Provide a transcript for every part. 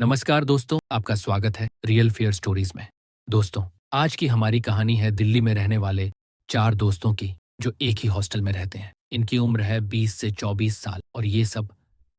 नमस्कार दोस्तों, आपका स्वागत है रियल फेयर स्टोरीज में। दोस्तों, आज की हमारी कहानी है दिल्ली में रहने वाले चार दोस्तों की जो एक ही हॉस्टल में रहते हैं। इनकी उम्र है 20 से 24 साल और ये सब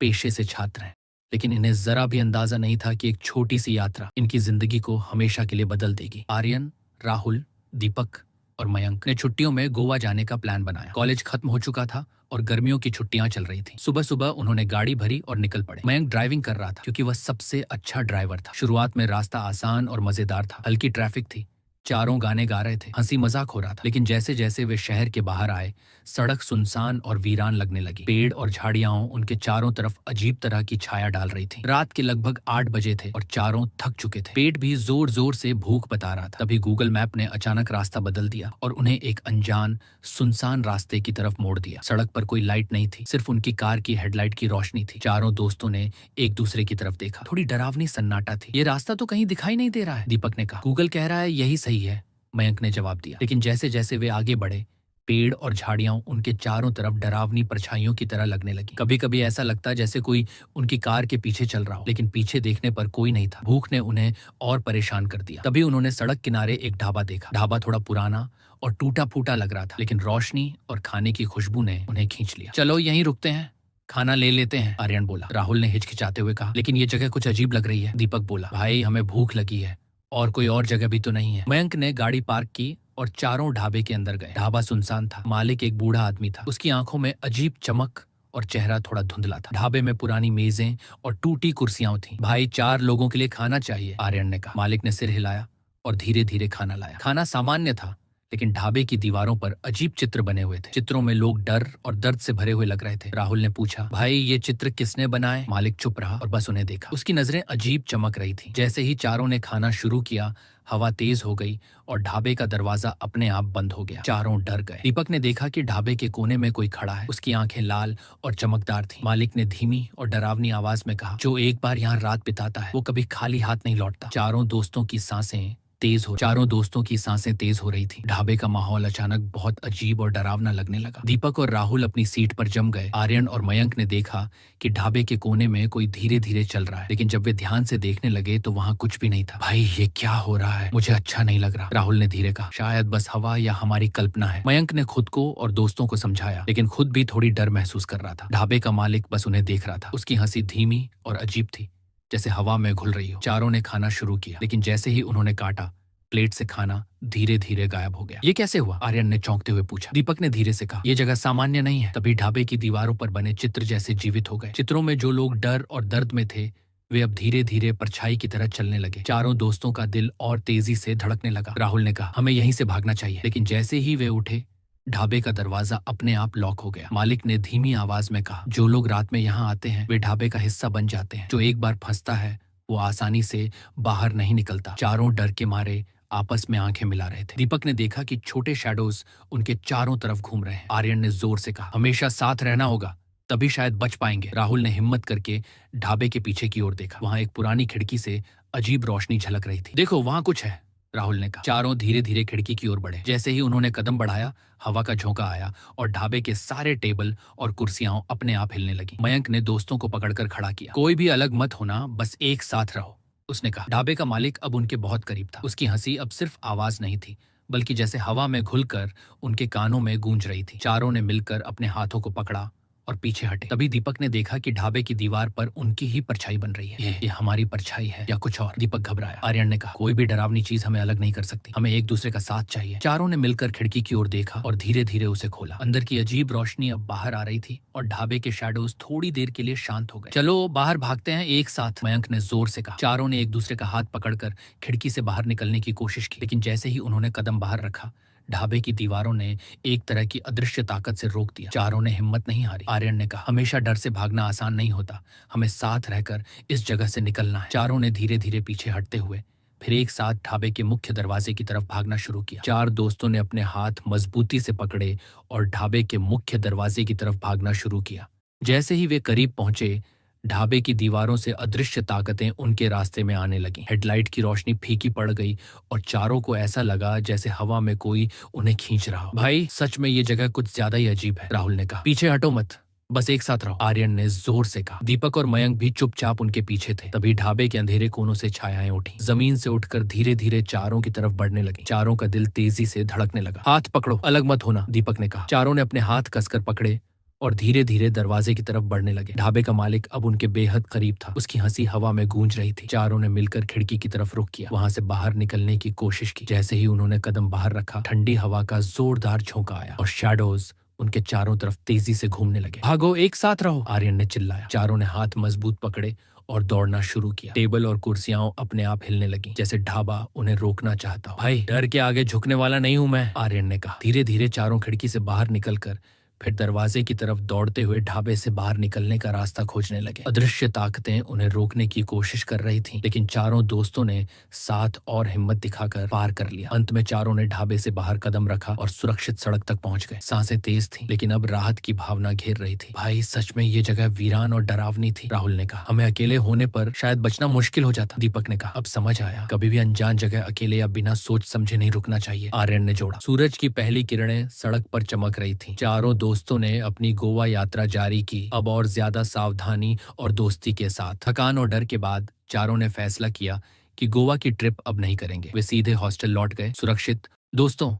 पेशे से छात्र हैं। लेकिन इन्हें जरा भी अंदाजा नहीं था कि एक छोटी सी यात्रा इनकी जिंदगी को हमेशा के लिए बदल देगी। आर्यन, राहुल, दीपक और मयंक ने छुट्टियों में गोवा जाने का प्लान बनाया। कॉलेज खत्म हो चुका था और गर्मियों की छुट्टियां चल रही थी। सुबह सुबह उन्होंने गाड़ी भरी और निकल पड़े। मयंक ड्राइविंग कर रहा था क्योंकि वह सबसे अच्छा ड्राइवर था। शुरुआत में रास्ता आसान और मजेदार था। हल्की ट्रैफिक थी, चारों गाने गा रहे थे, हंसी मजाक हो रहा था। लेकिन जैसे जैसे वे शहर के बाहर आए, सड़क सुनसान और वीरान लगने लगी। पेड़ और झाड़ियां उनके चारों तरफ अजीब तरह की छाया डाल रही थी। रात के लगभग 8 बजे थे और चारों थक चुके थे। पेट भी जोर जोर से भूख बता रहा था। तभी गूगल मैप ने अचानक रास्ता बदल दिया और उन्हें एक अनजान सुनसान रास्ते की तरफ मोड़ दिया। सड़क पर कोई लाइट नहीं थी, सिर्फ उनकी कार की हेडलाइट की रोशनी थी। चारों दोस्तों ने एक दूसरे की तरफ देखा। थोड़ी डरावनी सन्नाटा थी। ये रास्ता तो कहीं दिखाई नहीं दे रहा है, दीपक ने कहा। गूगल कह रहा है यही सही है, मयंक ने जवाब दिया। लेकिन जैसे जैसे वे आगे बढ़े, पेड़ और झाड़ियां उनके चारों तरफ डरावनी परछाइयों की तरह लगने लगी। कभी कभी ऐसा लगता जैसे कोई उनकी कार के पीछे चल रहा हो, लेकिन पीछे देखने पर कोई नहीं था। भूख ने उन्हें और परेशान कर दिया। तभी उन्होंने सड़क किनारे एक ढाबा देखा। ढाबा थोड़ा पुराना और टूटा फूटा लग रहा था, लेकिन रोशनी और खाने की खुशबू ने उन्हें खींच लिया। चलो यहीं रुकते हैं, खाना ले लेते हैं, आर्यन बोला। राहुल ने हिचकिचाते हुए कहा, लेकिन ये जगह कुछ अजीब लग रही है। दीपक बोला, भाई हमें भूख लगी है और कोई और जगह भी तो नहीं है। मयंक ने गाड़ी पार्क की और चारों ढाबे के अंदर गए। ढाबा सुनसान था। मालिक एक बूढ़ा आदमी था। उसकी आंखों में अजीब चमक और चेहरा थोड़ा धुंधला था। ढाबे में पुरानी मेजें और टूटी कुर्सियां थीं। भाई 4 लोगों के लिए खाना चाहिए, आर्यन ने कहा। मालिक ने सिर हिलाया और धीरे धीरे खाना लाया। खाना सामान्य था, लेकिन ढाबे की दीवारों पर अजीब चित्र बने हुए थे। चित्रों में लोग डर और दर्द से भरे हुए लग रहे थे। राहुल ने पूछा, भाई ये चित्र किसने बनाए? मालिक चुप रहा और बस उन्हें देखा। उसकी नजरें अजीब चमक रही थी। जैसे ही चारों ने खाना शुरू किया, हवा तेज हो गई और ढाबे का दरवाजा अपने आप बंद हो गया। चारों डर गए। दीपक ने देखा कि ढाबे के कोने में कोई खड़ा है। उसकी आंखें लाल और चमकदार थीं। मालिक ने धीमी और डरावनी आवाज में कहा, जो एक बार यहाँ रात बिताता है वो कभी खाली हाथ नहीं लौटता। चारों दोस्तों की सांसें तेज हो रही थी। ढाबे का माहौल अचानक बहुत अजीब और डरावना लगने लगा। दीपक और राहुल अपनी सीट पर जम गए। आर्यन और मयंक ने देखा कि ढाबे के कोने में कोई धीरे धीरे चल रहा है, लेकिन जब वे ध्यान से देखने लगे तो वहाँ कुछ भी नहीं था। भाई ये क्या हो रहा है? मुझे अच्छा नहीं लग रहा, राहुल ने धीरे कहा। शायद बस हवा या हमारी कल्पना है, मयंक ने खुद को और दोस्तों को समझाया, लेकिन खुद भी थोड़ी डर महसूस कर रहा था। ढाबे का मालिक बस उन्हें देख रहा था। उसकी हंसी धीमी और अजीब थी, जैसे हवा में घुल रही हो। चारों ने खाना शुरू किया, लेकिन जैसे ही उन्होंने काटा, प्लेट से खाना धीरे धीरे गायब हो गया। ये कैसे हुआ? आर्यन ने चौंकते हुए पूछा। दीपक ने धीरे से कहा, ये जगह सामान्य नहीं है। तभी ढाबे की दीवारों पर बने चित्र जैसे जीवित हो गए। चित्रों में जो लोग डर और दर्द में थे, वे अब धीरे धीरे परछाई की तरह चलने लगे। चारों दोस्तों का दिल और तेजी से धड़कने लगा। राहुल ने कहा, हमें यहीं से भागना चाहिए। लेकिन जैसे ही वे उठे, ढाबे का दरवाजा अपने आप लॉक हो गया। मालिक ने धीमी आवाज में कहा, जो लोग रात में यहाँ आते हैं वे ढाबे का हिस्सा बन जाते हैं। जो एक बार फंसता है वो आसानी से बाहर नहीं निकलता। चारों डर के मारे आपस में आंखें मिला रहे थे। दीपक ने देखा कि छोटे शैडोज उनके चारों तरफ घूम रहे हैं। आर्यन ने जोर से कहा, हमेशा साथ रहना होगा, तभी शायद बच पाएंगे। राहुल ने हिम्मत करके ढाबे के पीछे की ओर देखा। वहां एक पुरानी खिड़की से अजीब रोशनी झलक रही थी। देखो वहां कुछ है, राहुल ने कहा। चारों धीरे धीरे खिड़की की ओर बढ़े। जैसे ही उन्होंने कदम बढ़ाया, हवा का झोंका आया और ढाबे के सारे टेबल और कुर्सियां अपने आप हिलने लगी। मयंक ने दोस्तों को पकड़कर खड़ा किया। कोई भी अलग मत होना, बस एक साथ रहो, उसने कहा। ढाबे का मालिक अब उनके बहुत करीब था। उसकी हंसी अब सिर्फ आवाज नहीं थी, बल्कि जैसे हवा में घुलकर उनके कानों में गूंज रही थी। चारों ने मिलकर अपने हाथों को पकड़ा और पीछे हटे। तभी दीपक ने देखा कि ढाबे की दीवार पर उनकी ही परछाई बन रही है। ये हमारी परछाई है या कुछ और? दीपक घबराया। आर्यन ने कहा, कोई भी डरावनी चीज हमें अलग नहीं कर सकती, हमें एक दूसरे का साथ चाहिए। चारों ने मिलकर खिड़की की ओर देखा और धीरे धीरे उसे खोला। अंदर की अजीब रोशनी अब बाहर आ रही थी और ढाबे के शैडोज थोड़ी देर के लिए शांत हो गए। चलो बाहर भागते हैं एक साथ, मयंक ने जोर से कहा। चारों ने एक दूसरे का हाथ पकड़कर खिड़की से बाहर निकलने की कोशिश की, लेकिन जैसे ही उन्होंने कदम बाहर रखा, ढाबे की दीवारों ने एक तरह की अदृश्य ताकत से रोक दिया। चारों ने हिम्मत नहीं हारी। आर्यन ने कहा, हमेशा डर से भागना आसान नहीं होता, हमें साथ रहकर इस जगह से निकलना है। चारों ने धीरे धीरे पीछे हटते हुए फिर एक साथ ढाबे के मुख्य दरवाजे की तरफ भागना शुरू किया। चार दोस्तों ने अपने हाथ मजबूती से पकड़े और ढाबे के मुख्य दरवाजे की तरफ भागना शुरू किया। जैसे ही वे करीब पहुंचे, ढाबे की दीवारों से अदृश्य ताकतें उनके रास्ते में आने लगीं। हेडलाइट की रोशनी फीकी पड़ गई और चारों को ऐसा लगा जैसे हवा में कोई उन्हें खींच रहा हो। भाई सच में ये जगह कुछ ज्यादा ही अजीब है, राहुल ने कहा। पीछे हटो मत, बस एक साथ रहो, आर्यन ने जोर से कहा। दीपक और मयंक भी चुपचाप उनके पीछे थे। तभी ढाबे के अंधेरे कोनों से छायाएं उठी, जमीन से उठकर धीरे धीरे चारों की तरफ बढ़ने लगी। चारों का दिल तेजी से धड़कने लगा। हाथ पकड़ो, अलग मत होना, दीपक ने कहा। चारों ने अपने हाथ कसकर पकड़े और धीरे धीरे दरवाजे की तरफ बढ़ने लगे। ढाबे का मालिक अब उनके बेहद करीब था। उसकी हंसी हवा में गूंज रही थी। चारों ने मिलकर खिड़की की तरफ रुख किया, वहां से बाहर निकलने की कोशिश की। जैसे ही उन्होंने कदम बाहर रखा, ठंडी हवा का जोरदार झोंका आया और शैडोज उनके चारों तरफ तेजी से घूमने लगे। भागो, एक साथ रहो, आर्यन ने चिल्लाया। चारों ने हाथ मजबूत पकड़े और दौड़ना शुरू किया। टेबल और कुर्सियां अपने आप हिलने लगी, जैसे ढाबा उन्हें रोकना चाहता हो। भाई, डर के आगे झुकने वाला नहीं हूं मैं, आर्यन ने कहा। धीरे धीरे चारों खिड़की से बाहर निकलकर फिर दरवाजे की तरफ दौड़ते हुए ढाबे से बाहर निकलने का रास्ता खोजने लगे। अदृश्य ताकतें उन्हें रोकने की कोशिश कर रही थीं, लेकिन चारों दोस्तों ने साथ और हिम्मत दिखाकर पार कर लिया। अंत में चारों ने ढाबे से बाहर कदम रखा और सुरक्षित सड़क तक पहुंच गए। सांसें तेज थीं, लेकिन अब राहत की भावना घेर रही थी। भाई, सच में ये जगह वीरान और डरावनी थी, राहुल ने कहा। हमें अकेले होने पर शायद बचना मुश्किल हो जाता, दीपक ने कहा। अब समझ आया, कभी भी अनजान जगह अकेले या बिना सोच समझे नहीं रुकना चाहिए, आर्यन ने जोड़ा। सूरज की पहली किरणें सड़क पर चमक रही थी। चारों दोस्तों ने अपनी गोवा यात्रा जारी की, अब और ज्यादा सावधानी और दोस्ती के साथ। थकान और डर के बाद चारों ने फैसला किया कि गोवा की ट्रिप अब नहीं करेंगे। वे सीधे हॉस्टल लौट गए, सुरक्षित। दोस्तों,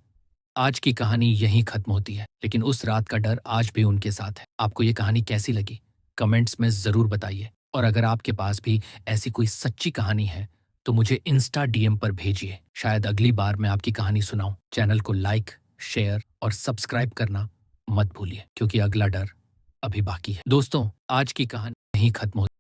आज की कहानी यहीं खत्म होती है, लेकिन उस रात का डर आज भी उनके साथ है। आपको ये कहानी कैसी लगी, कमेंट्स में जरूर बताइए। और अगर आपके पास भी ऐसी कोई सच्ची कहानी है तो मुझे इंस्टा डीएम पर भेजिए, शायद अगली बार मैं आपकी कहानी सुनाऊं। चैनल को लाइक, शेयर और सब्सक्राइब करना मत भूलिए, क्योंकि अगला डर अभी बाकी है। दोस्तों, आज की कहानी यहीं खत्म होती है।